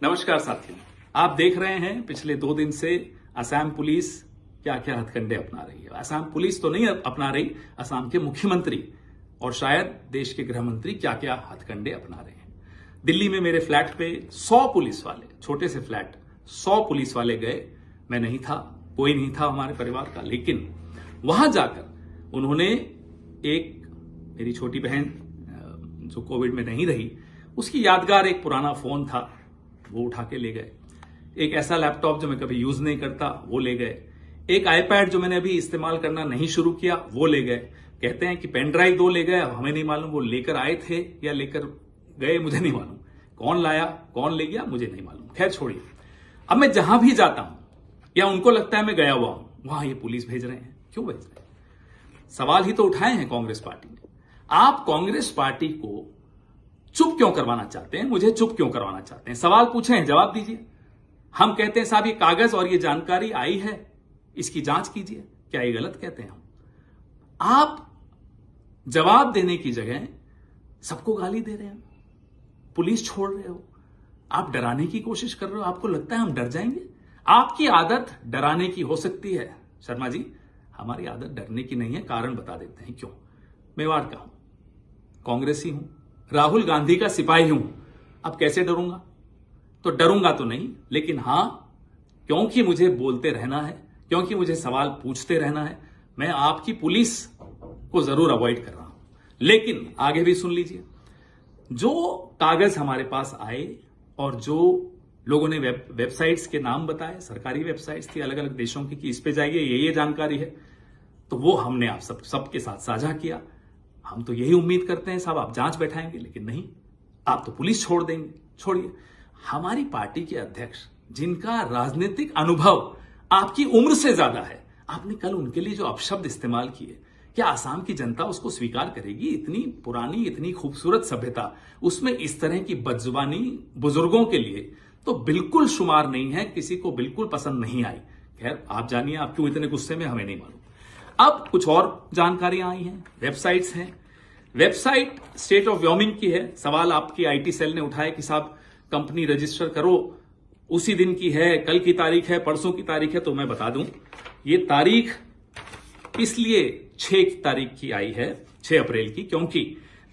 नमस्कार साथियों, आप देख रहे हैं पिछले 2 दिन से असम पुलिस क्या क्या हथकंडे अपना रही है। असम पुलिस तो नहीं अपना रही, असम के मुख्यमंत्री और शायद देश के गृह मंत्री क्या क्या हथकंडे अपना रहे हैं। दिल्ली में मेरे फ्लैट पे 100 पुलिस वाले, छोटे से फ्लैट 100 पुलिस वाले गए। मैं नहीं था, कोई नहीं था हमारे परिवार का, लेकिन वहां जाकर उन्होंने मेरी छोटी बहन जो कोविड में नहीं रही, उसकी यादगार एक पुराना फोन था, वो उठा के ले गए। एक ऐसा लैपटॉप जो मैं कभी यूज नहीं करता वो ले गए। एक आईपैड जो मैंने अभी इस्तेमाल करना नहीं शुरू किया वो ले गए। कहते हैं कि पेन ड्राइव 2 ले गए। अब हमें नहीं मालूम वो लेकर आए थे या लेकर गए, मुझे नहीं मालूम। कौन लाया कौन ले गया मुझे नहीं मालूम। खैर छोड़िए। अब मैं जहां भी जाता हूं या उनको लगता है मैं गया हुआ हूं, वहां ये पुलिस भेज रहे हैं। क्यों भेज रहे हैं? सवाल ही तो उठाए हैं कांग्रेस पार्टी ने। आप कांग्रेस पार्टी को चुप क्यों करवाना चाहते हैं? मुझे चुप क्यों करवाना चाहते हैं? सवाल पूछे हैं, जवाब दीजिए। हम कहते हैं साहब ये कागज और ये जानकारी आई है, इसकी जांच कीजिए। क्या ये गलत कहते हैं हम? आप जवाब देने की जगह सबको गाली दे रहे हैं, पुलिस छोड़ रहे हो, आप डराने की कोशिश कर रहे हो। आपको लगता है हम डर जाएंगे? आपकी आदत डराने की हो सकती है शर्मा जी, हमारी आदत डरने की नहीं है। कारण बता देते हैं क्यों। मेवाड़ का हूं, कांग्रेसी हूं, राहुल गांधी का सिपाही हूं। अब कैसे डरूंगा? तो डरूंगा तो नहीं, लेकिन हां, क्योंकि मुझे बोलते रहना है, क्योंकि मुझे सवाल पूछते रहना है, मैं आपकी पुलिस को जरूर अवॉइड कर रहा हूं। लेकिन आगे भी सुन लीजिए। जो कागज हमारे पास आए और जो लोगों ने वेबसाइट्स के नाम बताए, सरकारी वेबसाइट्स थी अलग अलग देशों की कि इस पे जाइए, ये जानकारी है, तो वो हमने आप सबके साथ साझा किया। हम तो यही उम्मीद करते हैं साहब आप जांच बैठाएंगे, लेकिन नहीं, आप तो पुलिस छोड़ देंगे। छोड़िए, हमारी पार्टी के अध्यक्ष जिनका राजनीतिक अनुभव आपकी उम्र से ज्यादा है, आपने कल उनके लिए जो अपशब्द इस्तेमाल किए, क्या आसाम की जनता उसको स्वीकार करेगी? इतनी पुरानी, इतनी खूबसूरत सभ्यता, उसमें इस तरह की बदजुबानी बुजुर्गों के लिए तो बिल्कुल शुमार नहीं है, किसी को बिल्कुल पसंद नहीं आई। खैर आप जानिए, आप क्यों इतने गुस्से में, हमें नहीं मालूम। अब कुछ और जानकारियां आई हैं, वेबसाइट्स हैं। वेबसाइट स्टेट ऑफ व्योमिंग की है। सवाल आपकी आईटी सेल ने उठाया कि साहब कंपनी रजिस्टर करो, उसी दिन की है, कल की तारीख है, परसों की तारीख है। तो मैं बता दूं, ये तारीख इसलिए 6 तारीख की आई है, 6 अप्रैल की, क्योंकि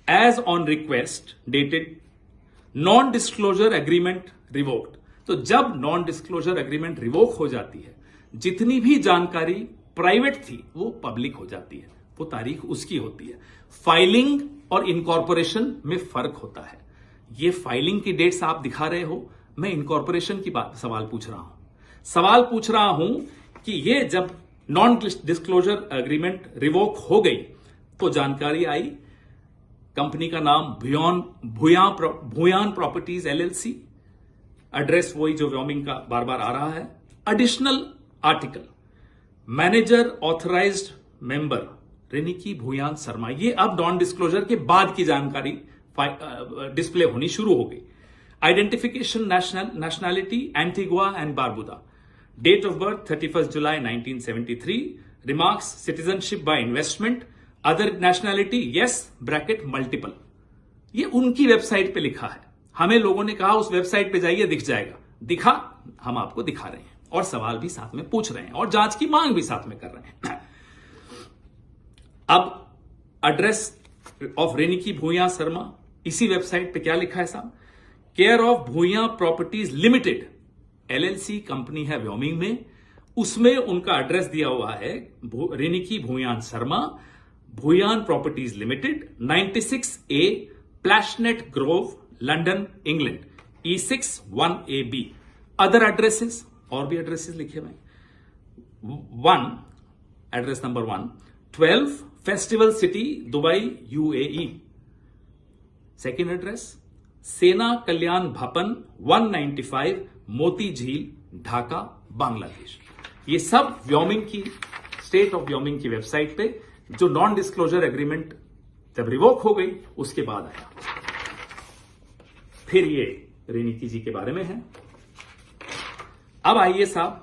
as on request dated non disclosure agreement revoked. तो जब नॉन डिस्क्लोजर एग्रीमेंट रिवोक हो जाती है, जितनी भी जानकारी प्राइवेट थी वो पब्लिक हो जाती है, वो तारीख उसकी होती है। फाइलिंग और इनकॉर्पोरेशन में फर्क होता है। ये फाइलिंग की डेट्स आप दिखा रहे हो, मैं इनकॉर्पोरेशन की बात सवाल पूछ रहा हूं। सवाल पूछ रहा हूं कि ये जब नॉन डिस्क्लोजर एग्रीमेंट रिवोक हो गई तो जानकारी आई, कंपनी का नाम भूयान प्रॉपर्टीज एलएलसी, एड्रेस वही जो व्योमिंग का बार बार आ रहा है। Additional article, manager authorised member Riniki Bhuyan Sharma. ये अब नॉन डिस्क्लोजर के बाद की जानकारी डिस्प्ले होनी शुरू हो गई। Identification nationality Antigua and Barbuda, date of birth 31 July 1973, remarks citizenship by investment, other nationality yes bracket multiple. ये उनकी वेबसाइट पे लिखा है। हमें लोगों ने कहा उस वेबसाइट पे जाइए, दिख जाएगा। दिखा, हम आपको दिखा रहे हैं और सवाल भी साथ में पूछ रहे हैं और जांच की मांग भी साथ में कर रहे हैं। अब एड्रेस ऑफ रेनिकी भूया शर्मा, इसी वेबसाइट पे क्या लिखा है साहब? Care of Bhuyan properties limited LLC company है व्योमिंग में, उसमें उनका एड्रेस दिया हुआ है Riniki Bhuyan Sharma, Bhuyan properties limited, 96A Plashet grove, London, England, E6 1AB। Other addresses, और भी एड्रेसेस लिखे हुए। 1 address number 1 12 festival city Dubai UAE। Second address Sena Kalyan भवन 195 मोती झील ढाका बांग्लादेश। ये सब व्योमिंग की, स्टेट ऑफ व्योमिंग की वेबसाइट पे, जो नॉन डिस्क्लोजर एग्रीमेंट जब रिवोक हो गई उसके बाद आया। फिर ये रेनिकी जी के बारे में है। अब आइए साहब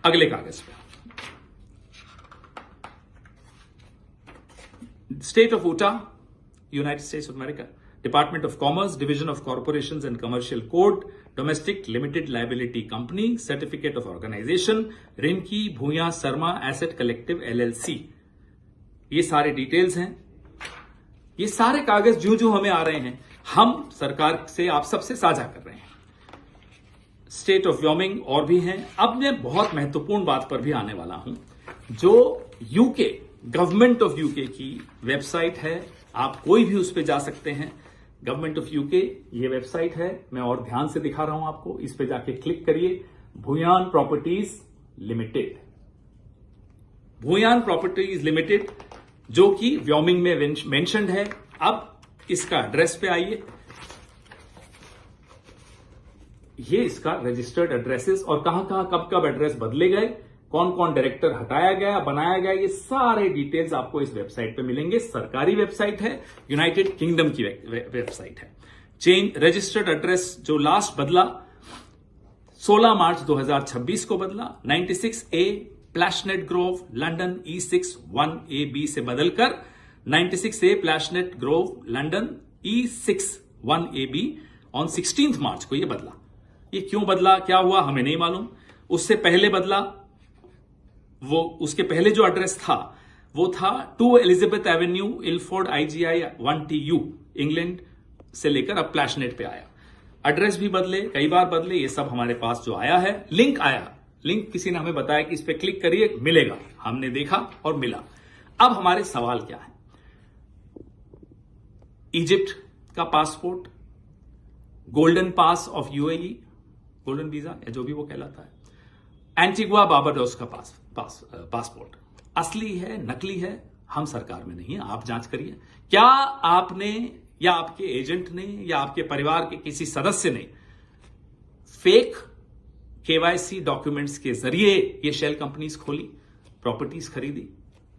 अगले कागज पे। State of Utah, United States of America, department of commerce, division of corporations and commercial code, domestic limited liability company, certificate of organization, Rinki Bhuya Sharma asset collective LLC। ये सारे डिटेल्स हैं। ये सारे कागज जो हमें आ रहे हैं, हम सरकार से आप सबसे साझा कर रहे हैं। स्टेट ऑफ व्योमिंग और भी हैं। अब मैं बहुत महत्वपूर्ण बात पर भी आने वाला हूं, जो यूके, गवर्नमेंट ऑफ यूके की वेबसाइट है। आप कोई भी उस पर जा सकते हैं। गवर्नमेंट ऑफ यूके ये वेबसाइट है, मैं और ध्यान से दिखा रहा हूं आपको। इस पे जाके क्लिक करिए, Bhuyan properties limited. Bhuyan properties limited जो कि व्योमिंग में मेंशन्ड है। अब इसका एड्रेस पे आइए। ये इसका रजिस्टर्ड एड्रेसेस और कहां कब एड्रेस बदले गए, कौन कौन डायरेक्टर हटाया गया, बनाया गया, ये सारे डिटेल्स आपको इस वेबसाइट पे मिलेंगे। सरकारी वेबसाइट है, यूनाइटेड किंगडम की वेबसाइट है। चेंज रजिस्टर्ड एड्रेस जो लास्ट बदला 16 मार्च 2026 को बदला, 96A Plashet grove London E6 1AB से बदलकर 96A Plashet grove London E6 1AB on 16 March को यह बदला। ये क्यों बदला, क्या हुआ, हमें नहीं मालूम। उससे पहले बदला, वो उसके पहले जो एड्रेस था वो था 2 Elizabeth Avenue Ilford IGI 1TU England से लेकर अब प्लैशनेट पे आया। एड्रेस भी बदले, कई बार बदले। ये सब हमारे पास जो आया है, लिंक आया, लिंक किसी ने हमें बताया कि इस पे क्लिक करिए, मिलेगा। हमने देखा और मिला। अब हमारे सवाल क्या है? इजिप्ट का passport, Golden Pass of UAE, golden visa या जो भी वो कहलाता है, एंटीगुआ बारबाडोस का पासपोर्ट असली है, नकली है, हम सरकार में नहीं है, आप जांच करिए। क्या आपने या आपके एजेंट ने या आपके परिवार के किसी सदस्य ने फेक KYC डॉक्यूमेंट्स के जरिए ये शेल कंपनीज खोली, प्रॉपर्टीज खरीदी?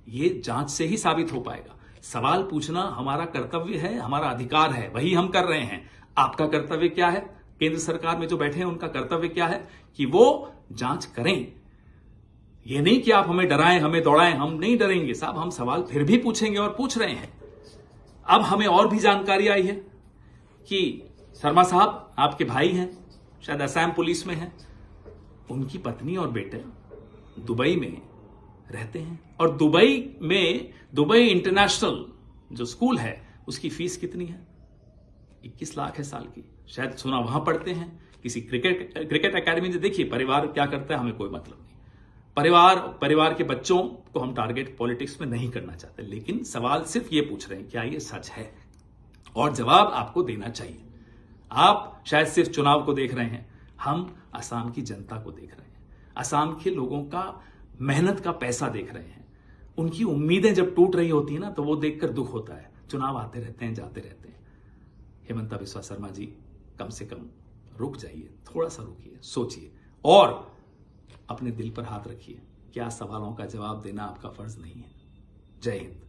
ये जांच से ही साबित हो पाएगा। सवाल पूछना हमारा कर्तव्य है, हमारा अधिकार है, वही हम कर रहे हैं। आपका कर्तव्य क्या है? केंद्र सरकार में जो बैठे हैं उनका कर्तव्य क्या है कि वो जांच करें। ये नहीं कि आप हमें डराएं, हमें दौड़ाएं। हम नहीं डरेंगे साहब, हम सवाल फिर भी पूछेंगे और पूछ रहे हैं। अब हमें और भी जानकारी आई है कि शर्मा साहब आपके भाई हैं, शायद असम पुलिस में हैं, उनकी पत्नी और बेटे दुबई में रहते हैं। और दुबई इंटरनेशनल जो स्कूल है उसकी फीस कितनी है? 21 लाख है साल की। शायद सुना वहां पढ़ते हैं किसी क्रिकेट एकेडमी में। देखिए परिवार क्या करता है, हमें कोई मतलब नहीं। परिवार के बच्चों को हम टारगेट पॉलिटिक्स में नहीं करना चाहते, लेकिन सवाल सिर्फ ये पूछ रहे हैं क्या ये सच है, और जवाब आपको देना चाहिए। आप शायद सिर्फ चुनाव को देख रहे हैं, हम असम की जनता को देख रहे हैं, असम के लोगों का मेहनत का पैसा देख रहे हैं। उनकी उम्मीदें जब टूट रही होती है ना, तो वो देखकर दुख होता है। चुनाव आते रहते हैं, जाते रहते हैं। हेमंता बिस्वा शर्मा जी, कम से कम रुक जाइए, थोड़ा सा रुकिए, सोचिए और अपने दिल पर हाथ रखिए। क्या सवालों का जवाब देना आपका फर्ज नहीं है? जय हिंद।